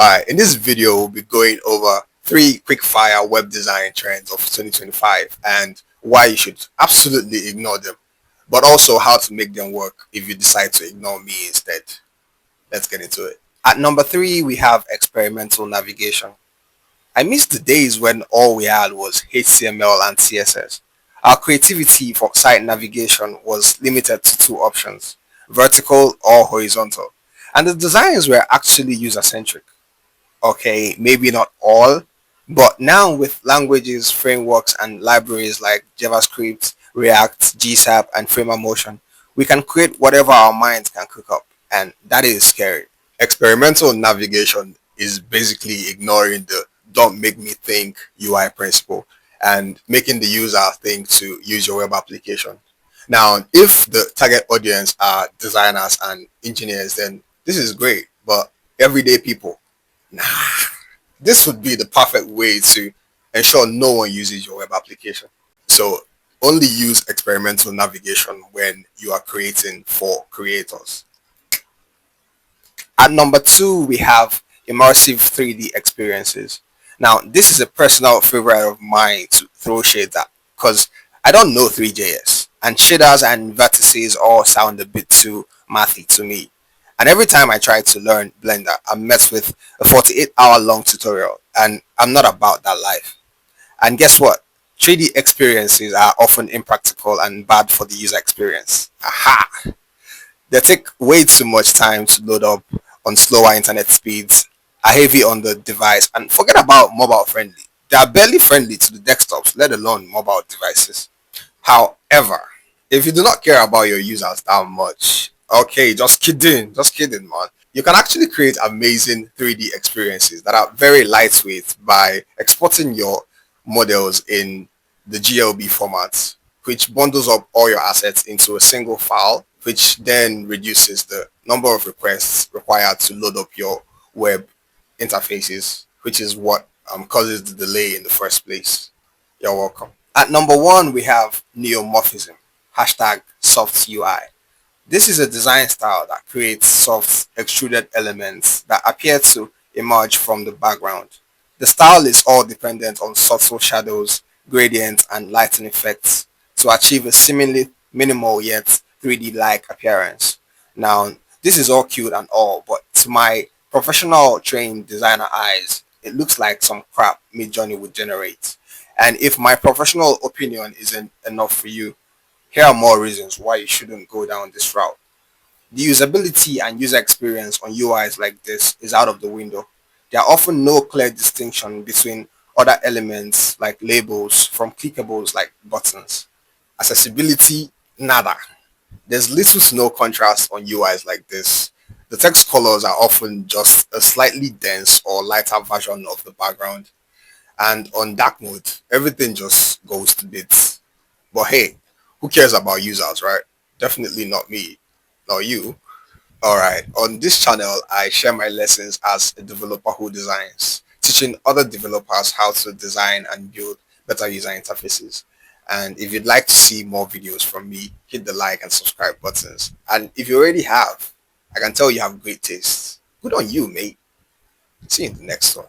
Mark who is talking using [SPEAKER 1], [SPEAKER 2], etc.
[SPEAKER 1] Alright, in this video we'll be going over 3 quick-fire web design trends of 2025 and why you should absolutely ignore them, but also how to make them work if you decide to ignore me instead. Let's get into it. At number 3 we have experimental navigation. I miss the days when all we had was HTML and CSS. Our creativity for site navigation was limited to 2 options, vertical or horizontal, and the designs were actually user-centric. Okay, maybe not all, but now with languages, frameworks, and libraries like JavaScript, React, GSAP, and Framer Motion, we can create whatever our minds can cook up, and that is scary. Experimental navigation is basically ignoring the don't make me think UI principle and making the user think to use your web application. Now, if the target audience are designers and engineers, then this is great, but everyday people, nah. This would be the perfect way to ensure no one uses your web application. So only use experimental navigation when you are creating for creators. At number 2, we have immersive 3D experiences. Now, this is a personal favorite of mine to throw shades at because I don't know 3JS and shaders and vertices all sound a bit too mathy to me. And every time I try to learn Blender, I'm met with a 48-hour long tutorial, and I'm not about that life. And guess what? 3D experiences are often impractical and bad for the user experience. Aha! They take way too much time to load up on slower internet speeds, are heavy on the device, and forget about mobile friendly. They are barely friendly to the desktops, let alone mobile devices. However, if you do not care about your users that much, okay, just kidding, man. You can actually create amazing 3D experiences that are very lightweight by exporting your models in the GLB format, which bundles up all your assets into a single file, which then reduces the number of requests required to load up your web interfaces, which is what causes the delay in the first place. You're welcome. At number 1, we have neumorphism, hashtag soft UI. This is a design style that creates soft extruded elements that appear to emerge from the background. The style is all dependent on subtle shadows, gradients, and lighting effects to achieve a seemingly minimal yet 3D-like appearance. Now, this is all cute and all, but to my professional trained designer eyes, it looks like some crap Midjourney would generate. And if my professional opinion isn't enough for you, here are more reasons why you shouldn't go down this route. The usability and user experience on UIs like this is out of the window. There are often no clear distinction between other elements like labels from clickables like buttons. Accessibility, nada. There's little to no contrast on UIs like this. The text colors are often just a slightly dense or lighter version of the background. And on dark mode, everything just goes to bits. But hey, who cares about users, right? Definitely not me, not you. Alright, on this channel, I share my lessons as a developer who designs, teaching other developers how to design and build better user interfaces. And if you'd like to see more videos from me, hit the like and subscribe buttons. And if you already have, I can tell you have great taste. Good on you, mate. See you in the next one.